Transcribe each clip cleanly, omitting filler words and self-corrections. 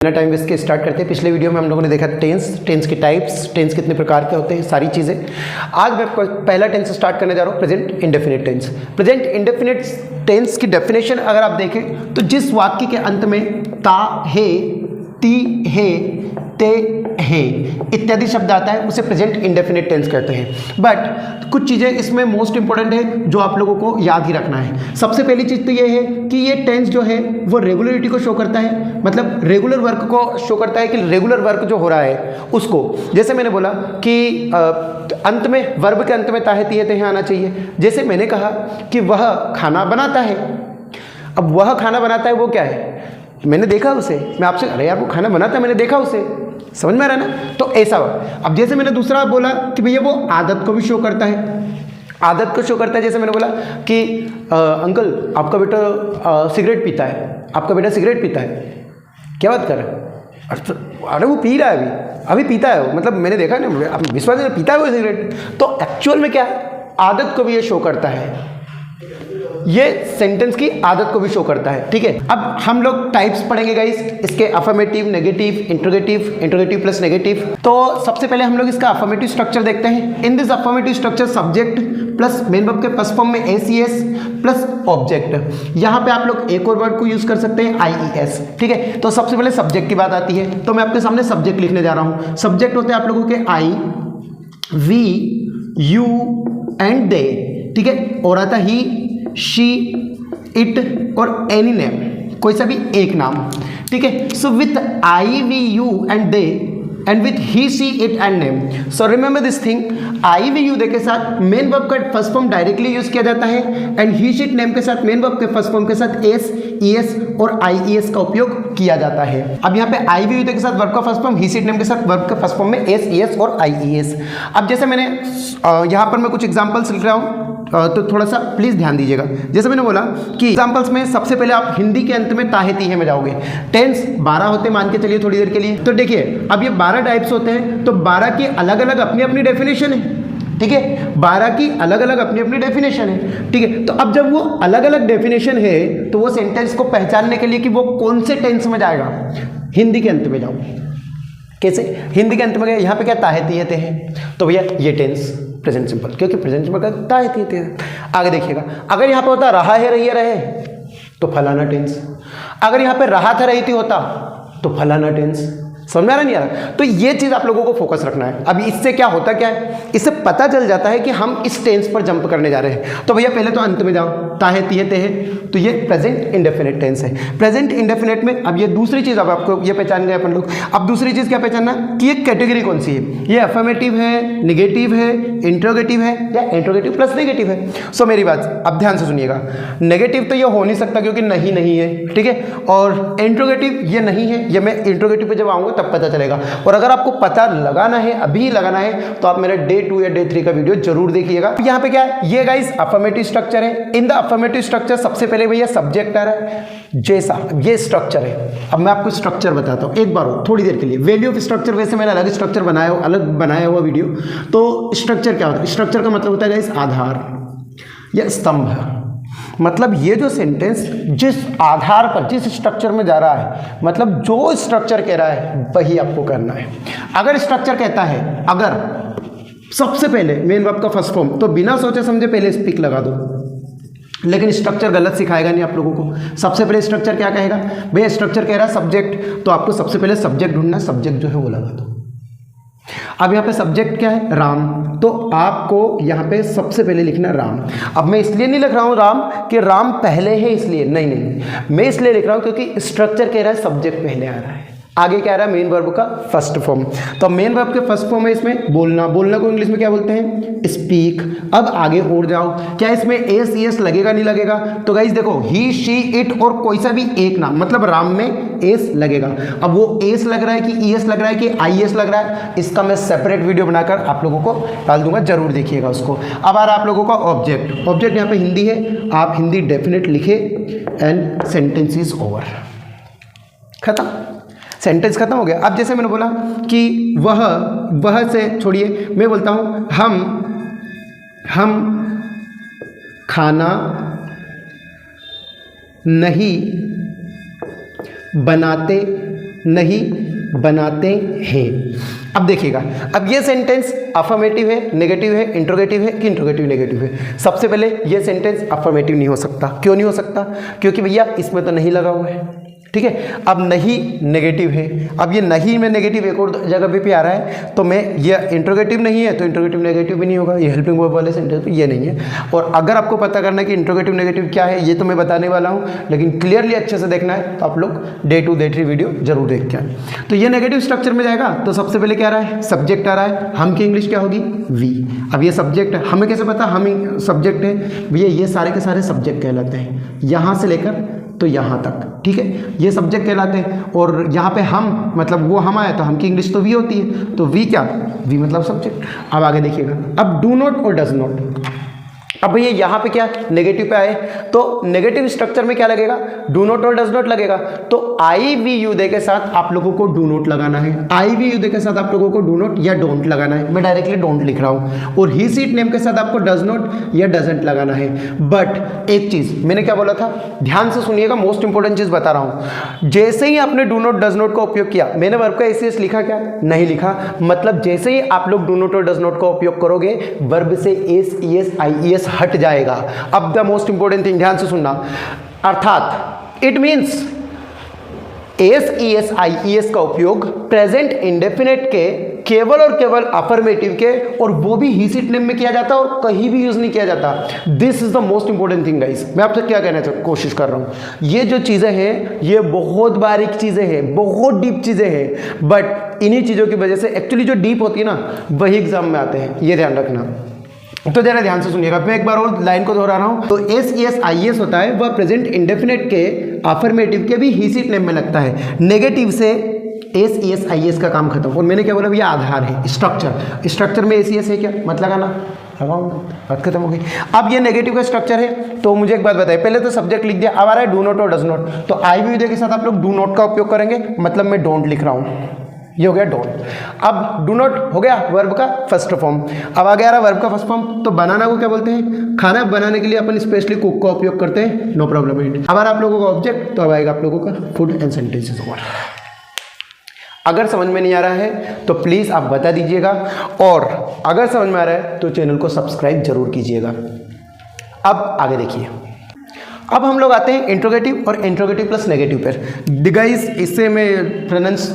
बिना time waste के start करते हैं। पिछले वीडियो में हम लोगों ने देखा टेंस के टाइप्स, टेंस कितने प्रकार के होते हैं, सारी चीज़ें। आज मैं पहला टेंस स्टार्ट करने जा रहा हूँ, present indefinite tense. Present indefinite tense की डेफिनेशन अगर आप देखें तो जिस वाक्य के अंत में ता है, ती है, ते है इत्यादि शब्द आता है उसे प्रेजेंट इंडेफिनिट टेंस कहते हैं। बट कुछ चीज़ें इसमें मोस्ट इंपॉर्टेंट है जो आप लोगों को याद ही रखना है। सबसे पहली चीज़ तो ये है कि ये टेंस जो है वो रेगुलरिटी को शो करता है, मतलब रेगुलर वर्क को शो करता है कि रेगुलर वर्क जो हो रहा है उसको, जैसे मैंने बोला कि अंत में वर्ब के अंत में ताहे तिये तेहे आना चाहिए। जैसे मैंने कहा कि वह खाना बनाता है, अब वह खाना बनाता है वो क्या है, मैंने देखा उसे, मैं आपसे अरे यार वो खाना बनाता है मैंने देखा उसे, समझ में आ रहा है ना, तो ऐसा हुआ। अब जैसे मैंने दूसरा बोला कि भैया वो आदत को भी शो करता है, आदत को शो करता है। जैसे मैंने बोला कि अंकल आपका बेटा सिगरेट पीता है, आपका बेटा सिगरेट पीता है, क्या बात कर रहे हैं, अरे वो पी रहा है अभी पीता है वो, मतलब मैंने देखा ना, आप विश्वास नहीं पीता है वो सिगरेट, तो एक्चुअल में क्या है, आदत को भी ये शो करता है, ये सेंटेंस की आदत को भी शो करता है। ठीक है, अब हम लोग टाइप्स पढ़ेंगे गाइस इसके, affirmative, negative, interrogative, interrogative plus negative. तो सबसे पहले हम लोग इसका अफर्मेटिव स्ट्रक्चर देखते हैं। In this affirmative structure subject plus main verb के फर्स्ट फॉर्म में एसीएस प्लस ऑब्जेक्ट। यहाँ पे आप लोग एक और वर्ड को यूज कर सकते हैं आईईएस। ठीक है, तो सबसे पहले सब्जेक्ट की बात आती है, तो मैं आपके सामने सब्जेक्ट लिखने जा रहा हूँ। सब्जेक्ट होते हैं आप लोगों के I, we, you and they. ठीक है, और आता ही, शी, इट और एनी नेम, कोई सा भी एक नाम। ठीक है, so with I, we, you and they and with he, she, it and name. So remember this thing, I, we, you they के साथ मेन वर्ब का फर्स्ट फॉर्म डायरेक्टली यूज किया जाता है, and he, she, it, name के साथ main verb के first form के साथ एस, ईएस और आईईएस का उपयोग किया जाता है। अब यहाँ पे आई, वी, यू दे के साथ वर्ब का first form, he, she, it, name के साथ वर्ब के फर्स्ट फॉर्म में एस, ईएस और आईईएस। अब जैसे मैंने यहाँ पर मैं कुछ एग्जाम्पल्स लिख रहा हूँ, तो थोड़ा सा प्लीज़ ध्यान दीजिएगा। जैसे मैंने बोला कि एग्जाम्पल्स में सबसे पहले आप हिंदी के अंत में ताहे तिहे में जाओगे। टेंस 12 होते हैं, मान के चलिए थोड़ी देर के लिए। तो देखिए अब ये 12 टाइप्स होते हैं, तो 12 की अलग अलग अपनी अपनी डेफिनेशन है। ठीक है, 12 की अलग अलग अपनी अपनी डेफिनेशन है। ठीक है, तो अब जब वो अलग अलग डेफिनेशन है तो वो सेंटेंस को पहचानने के लिए कि वो कौन से टेंस में जाएगा, हिंदी के अंत में जाओ। कैसे हिंदी के अंत में गए, यहाँ पे क्या ताहे तिये थे हैं, तो भैया ये टेंस प्रेजेंट सिंपल, क्योंकि प्रेजेंट सिंपल ताहे तिये थे। आगे देखिएगा, अगर यहाँ पे होता रहा है, रही है, रहे तो फलाना टेंस, अगर यहाँ पे रहा था, रही थी होता तो फलाना टेंस। समझ में आ रहा नहीं आ रहा, तो ये चीज़ आप लोगों को फोकस रखना है। अभी इससे क्या होता क्या है, इससे पता चल जाता है कि हम इस टेंस पर जंप करने जा रहे हैं। तो भैया पहले तो अंत में जाओ, ताहे तिये तेहे, तो ये प्रेजेंट इंडेफिनिट टेंस है। प्रेजेंट इंडेफिनिट में अब ये दूसरी चीज़, अब आपको ये पहचान गए अपन लोग। अब दूसरी चीज़ क्या पहचानना कि ये कैटेगरी कौन सी है, ये अफर्मेटिव है, निगेटिव है, इंट्रोगेटिव है या इंट्रोगेटिव प्लस नेगेटिव है। सो मेरी बात अब ध्यान से सुनिएगा, नेगेटिव तो ये हो नहीं सकता क्योंकि नहीं नहीं है। ठीक है, और इंट्रोगेटिव ये नहीं है, ये मैं इंट्रोगेटिव पे जब आऊँगा तब पता चलेगा। और अगर आपको पता लगाना है, अभी लगाना है, तो आप मेरा डे 2 या डे 3 का वीडियो जरूर देखिएगा। यहाँ पे क्या है, ये गाइस अफर्मेटिव स्ट्रक्चर है। इन द अफर्मेटिव स्ट्रक्चर सबसे पहले भैया सब्जेक्ट आ रहा है, जैसा ये स्ट्रक्चर है। अब मैं आपको स्ट्रक्चर बताता हूँ एक बार हो, थोड़ी देर के लिए। वैल्यू ऑफ स्ट्रक्चर वैसे मैंने अलग स्ट्रक्चर बनाया, अलग बनाया हुआ वीडियो। तो स्ट्रक्चर क्या होता है, स्ट्रक्चर का मतलब होता है गाइस आधार या स्तंभ। मतलब ये जो सेंटेंस जिस आधार पर, जिस स्ट्रक्चर में जा रहा है, मतलब जो स्ट्रक्चर कह रहा है वही आपको करना है। अगर स्ट्रक्चर कहता है, अगर सबसे पहले मेन वर्ब का फर्स्ट फॉर्म, तो बिना सोचे समझे पहले स्पीक लगा दो। लेकिन स्ट्रक्चर गलत सिखाएगा नहीं आप लोगों को। सबसे पहले स्ट्रक्चर क्या कहेगा, भैया स्ट्रक्चर कह रहा है सब्जेक्ट, तो आपको सबसे पहले सब्जेक्ट ढूंढना, सब्जेक्ट जो है वो लगा दो। अब यहाँ पे सब्जेक्ट क्या है, राम, तो आपको यहाँ पे सबसे पहले लिखना राम। अब मैं इसलिए नहीं लिख रहा हूँ राम कि राम पहले है इसलिए, नहीं नहीं, मैं इसलिए लिख रहा हूँ क्योंकि स्ट्रक्चर कह रहा है सब्जेक्ट पहले आ रहा है, आगे क्या आ रहा है, मेन वर्ब का फर्स्ट फॉर्म। तो मेन वर्ब के फर्स्ट फॉर्म है इसमें बोलना, बोलना को इंग्लिश में क्या बोलते हैं, स्पीक। अब आगे और जाओ, क्या इसमें एस ईएस लगेगा नहीं लगेगा, तो गाइस देखो ही, शी, इट और कोई सा भी एक नाम, मतलब राम में एस लगेगा। अब वो एस लग रहा है कि ईएस लग रहा है कि आईएस लग रहा है, इसका मैं सेपरेट वीडियो बनाकर आप लोगों को डाल दूंगा, जरूर देखिएगा उसको। अब आ रहा आप लोगों का ऑब्जेक्ट। ऑब्जेक्ट यहाँ पे हिंदी है, आप हिंदी डेफिनेट लिखे एंड सेंटेंस इज ओवर, खत्म, सेंटेंस खत्म हो गया। अब जैसे मैंने बोला कि वह से छोड़िए, मैं बोलता हूँ हम खाना नहीं बनाते नहीं बनाते हैं। अब देखिएगा, अब ये सेंटेंस अफर्मेटिव है, नेगेटिव है, इंट्रोगेटिव है कि इंट्रोगेटिव नेगेटिव है। सबसे पहले ये सेंटेंस अफर्मेटिव नहीं हो सकता। क्यों नहीं हो सकता? क्योंकि भैया इसमें तो नहीं लगा हुआ है, ठीक है। अब नहीं नेगेटिव है, अब ये नहीं में नेगेटिव एक और जगह पे आ रहा है, तो मैं ये इंट्रोगेटिव नहीं है तो इंट्रोगेटिव नेगेटिव भी नहीं होगा, ये हेल्पिंग वर्ब वाले सेंटेंस ये नहीं है। और अगर आपको पता करना है कि इंट्रोगेटिव नेगेटिव क्या है, ये तो मैं बताने वाला हूँ, लेकिन क्लियरली अच्छे से देखना है तो आप लोग डे 2 डे 3 वीडियो जरूर देख के आए। तो ये नेगेटिव स्ट्रक्चर में जाएगा, तो सबसे पहले क्या आ रहा है? सब्जेक्ट आ रहा है। हम की इंग्लिश क्या होगी? वी। अब ये सब्जेक्ट है, हमें कैसे पता हम सब्जेक्ट है? भैया ये सारे के सारे सब्जेक्ट कहलाते हैं, यहाँ से लेकर तो यहाँ तक, ठीक है, ये सब्जेक्ट कहलाते हैं। और यहाँ पे हम मतलब वो हम आए तो हम की इंग्लिश तो वी होती है, तो वी क्या? वी मतलब सब्जेक्ट। अब आगे देखिएगा, अब डू नॉट और डज नॉट। अब भैया यहाँ पे क्या नेगेटिव पे आए, तो नेगेटिव स्ट्रक्चर में क्या लगेगा? डू नॉट और डज नॉट लगेगा। तो आई वी यू दे के साथ आप लोगों को डू नॉट लगाना है, आई वी यू दे के साथ आप लोगों को डू नॉट या डोंट लगाना है। मैं डायरेक्टली डोंट लिख रहा हूँ। और ही सीट नेम के साथ आपको डज नॉट या डजंट लगाना है। बट एक चीज मैंने क्या बोला था, ध्यान से सुनिएगा, मोस्ट इंपॉर्टेंट चीज बता रहा हूँ। जैसे ही आपने डू नॉट डज नॉट का उपयोग किया, मैंने वर्ब का एस लिखा क्या? नहीं लिखा। मतलब जैसे ही आप लोग डू नॉट और डज नॉट का उपयोग करोगे, वर्ब से S E S I E S हट जाएगा। अब द मोस्ट इंपॉर्टेंट थिंग, ध्यान से सुनना, अर्थात it means S E S I E S का उपयोग प्रेजेंट इंडेफिनेट के केवल और केवल अफर्मेटिव के, और वो भी ही सीट नेम में किया जाता है और कहीं भी यूज नहीं किया जाता। This is the most important thing guys. मैं आपसे क्या कहने की कोशिश कर रहा हूं, ये जो चीजें हैं ये बहुत बारीक चीजें हैं, बहुत डीप चीजें हैं, बट इन्हीं चीजों की वजह से एक्चुअली जो डीप होती है ना, वही एग्जाम में आते हैं, ये ध्यान रखना। तो जरा ध्यान से सुनिएगा, मैं एक बार और लाइन को दोहरा रहा हूं। तो S E S I S होता है, वह प्रेजेंट इंडेफिनेट के अफर्मेटिव के भी ही सीट नेम में लगता है। नेगेटिव से S E S I S का काम खत्म। और मैंने क्या बोला भैया? आधार है, स्ट्रक्चर। स्ट्रक्चर में एस ई एस है क्या? मत लगाना, लगाऊंगा, बात खत्म हो गई। अब ये नेगेटिव का स्ट्रक्चर है, तो मुझे एक बात बताइए, पहले तो सब्जेक्ट लिख दिया, अब आ रहा है डू नॉट और डज नॉट। तो आई वी के साथ आप लोग डू नॉट का उपयोग करेंगे, मतलब मैं डोंट लिख रहा हूँ, ये हो गया डोंट। अब डू नॉट हो गया वर्ब का फर्स्ट फॉर्म। अब आ गया वर्ब का फर्स्ट फॉर्म। तो बनाना को क्या बोलते हैं? खाना बनाने के लिए अपन स्पेशली कुक का उपयोग करते हैं, नो प्रॉब्लम इट। अब आप लोगों का ऑब्जेक्ट, तो अब आएगा आप लोगों का फूड एंड सेंटेंसेस ओवर। अगर समझ में नहीं आ रहा है तो प्लीज़ आप बता दीजिएगा, और अगर समझ में आ रहा है तो चैनल को सब्सक्राइब जरूर कीजिएगा। अब आगे देखिए, अब हम लोग आते हैं इंट्रोगेटिव और इंट्रोगेटिव प्लस नेगेटिव पर। गाइस इससे मैं प्रोनाउंस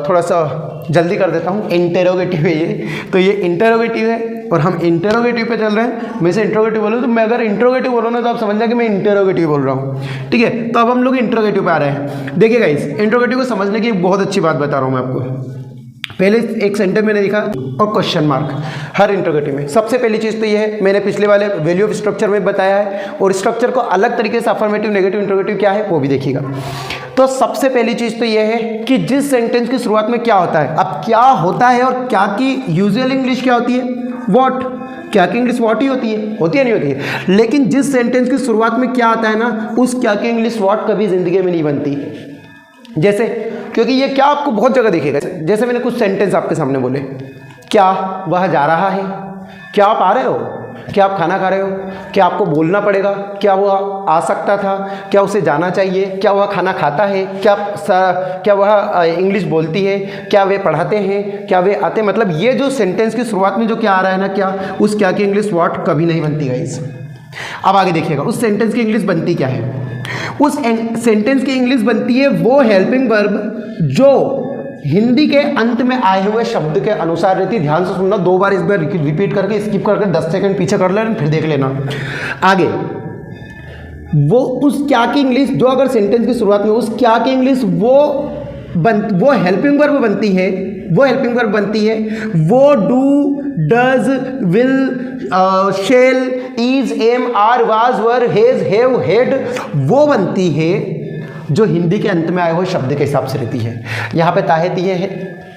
थोड़ा सा जल्दी कर देता हूँ। इंटेरोगेटिव है ये, तो ये इंटेरोगेटिव है और हम इंटेरोगेटिव पे चल रहे हैं। मैं से इंट्रोगेटिव बोलूँ तो मैं अगर इंट्रोगेटिव बोलूँ ना तो आप समझना कि मैं इंटेरोगेटिव बोल रहा हूँ, ठीक है। तो अब हम लोग इंट्रोगेटिव पे आ रहे हैं। देखिए गाइस, इंट्रोगेटिव को समझने की बहुत अच्छी बात बता रहा हूँ मैं आपको। पहले एक सेंटेंस मैंने लिखा और क्वेश्चन मार्क हर इंट्रोगेटिव में। सबसे पहली चीज़ तो ये है, मैंने पिछले वाले वैल्यू ऑफ स्ट्रक्चर में बताया है, और स्ट्रक्चर को अलग तरीके से अफर्मेटिव नेगेटिव इंट्रोगेटिव क्या है वो भी देखिएगा। तो सबसे पहली चीज़ तो ये है कि जिस सेंटेंस की शुरुआत में क्या होता है, अब क्या होता है और क्या की यूजुअल इंग्लिश क्या होती है? व्हाट। क्या की इंग्लिश व्हाट ही होती है नहीं होती है। लेकिन जिस सेंटेंस की शुरुआत में क्या आता है ना, उस क्या की इंग्लिश व्हाट कभी जिंदगी में नहीं बनती। जैसे, क्योंकि ये क्या आपको बहुत जगह दिखेगा। जैसे मैंने कुछ सेंटेंस आपके सामने बोले, क्या वह जा रहा है, क्या आप आ रहे हो, क्या आप खाना खा रहे हो, क्या आपको बोलना पड़ेगा, क्या वह आ सकता था, क्या उसे जाना चाहिए, क्या वह खाना खाता है, क्या वह इंग्लिश बोलती है, क्या वे पढ़ाते हैं, क्या वे आते हैं। मतलब ये जो सेंटेंस की शुरुआत में जो क्या आ रहा है ना, क्या, उस क्या की इंग्लिश व्हाट कभी नहीं बनती गाइस। अब आगे देखिएगा उस सेंटेंस की इंग्लिश बनती क्या है। उस सेंटेंस की इंग्लिश बनती है वो हेल्पिंग वर्ब जो हिंदी के अंत में आए हुए शब्द के अनुसार रहती है। ध्यान से सुनना, 2 बार इस बार रिपीट करके स्किप करके 10 सेकंड पीछे कर लेना, फिर देख लेना आगे। वो उस क्या की इंग्लिश जो अगर सेंटेंस की शुरुआत में उस क्या की इंग्लिश वो हेल्पिंग वर्ब बनती है, वो हेल्पिंग वर्ब बनती है, वो do, does, will, shall, is, am, are, was, were, has, have, had, वो बनती है जो हिंदी के अंत में आए हुए शब्द के हिसाब से रहती है। यहाँ पे ताहेतिये है,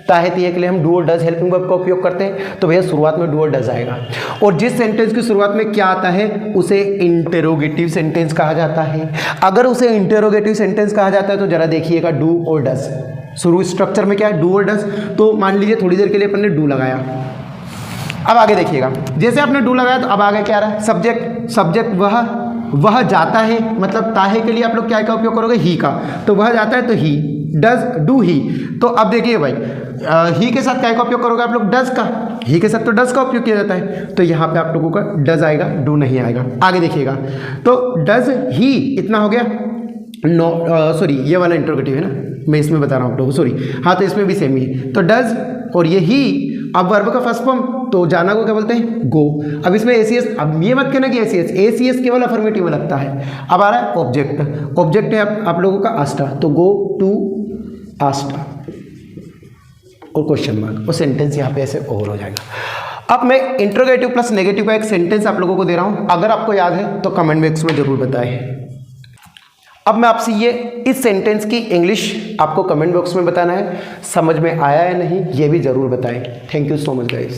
ताहेतिये के लिए हम डू और डज हेल्पिंग वर्ब का उपयोग करते हैं, तो भैया शुरुआत में डू और डज आएगा। और जिस सेंटेंस की शुरुआत में क्या आता है उसे इंटेरोगेटिव सेंटेंस कहा जाता है। अगर उसे इंटेरोगेटिव सेंटेंस कहा जाता है तो जरा देखिएगा डू और डज, शुरू स्ट्रक्चर में क्या है, डू और डज। तो मान लीजिए थोड़ी देर के लिए अपन ने डू लगाया, अब आगे देखिएगा, जैसे आपने डू लगाया तो अब आगे क्या आ रहा है, सब्जेक्ट। सब्जेक्ट वह जाता है, मतलब ताहे के लिए आप लोग क्या का उपयोग करोगे, ही का। तो वह जाता है तो ही, डज डू ही। तो अब देखिए भाई ही के साथ क्या का उपयोग करोगे आप लोग, डज का। ही के साथ तो डज का उपयोग किया जाता है, तो यहाँ पे आप लोगों का डज आएगा, डू नहीं आएगा। आगे देखिएगा, तो डज ही इतना हो गया, नो सॉरी ये वाला इंट्रोगेटिव है ना, मैं इसमें बता रहा हूँ आप लोगों को, सॉरी। हाँ तो इसमें भी सेम ही है, तो डज और ये ही। अब वर्ब का फर्स्ट फॉर्म तो जाना को क्या बोलते हैं, गो। अब इसमें एसीएस, अब ये मत कहना कि एसीएस केवल अफर्मेटिव में लगता है। अब आ रहा है ऑब्जेक्ट, ऑब्जेक्ट है आप लोगों का आस्था, तो गो टू आस्था और क्वेश्चन मार्क, और सेंटेंस यहाँ पे ऐसे ओवर हो जाएगा। अब मैं इंट्रोगेटिव प्लस नेगेटिव का एक सेंटेंस आप लोगों को दे रहा हूँ, अगर आपको याद है तो कमेंट बॉक्स में जरूर बताएं। अब मैं आपसे ये इस सेंटेंस की इंग्लिश आपको कमेंट बॉक्स में बताना है, समझ में आया या नहीं ये भी ज़रूर बताएं। Thank you so much guys.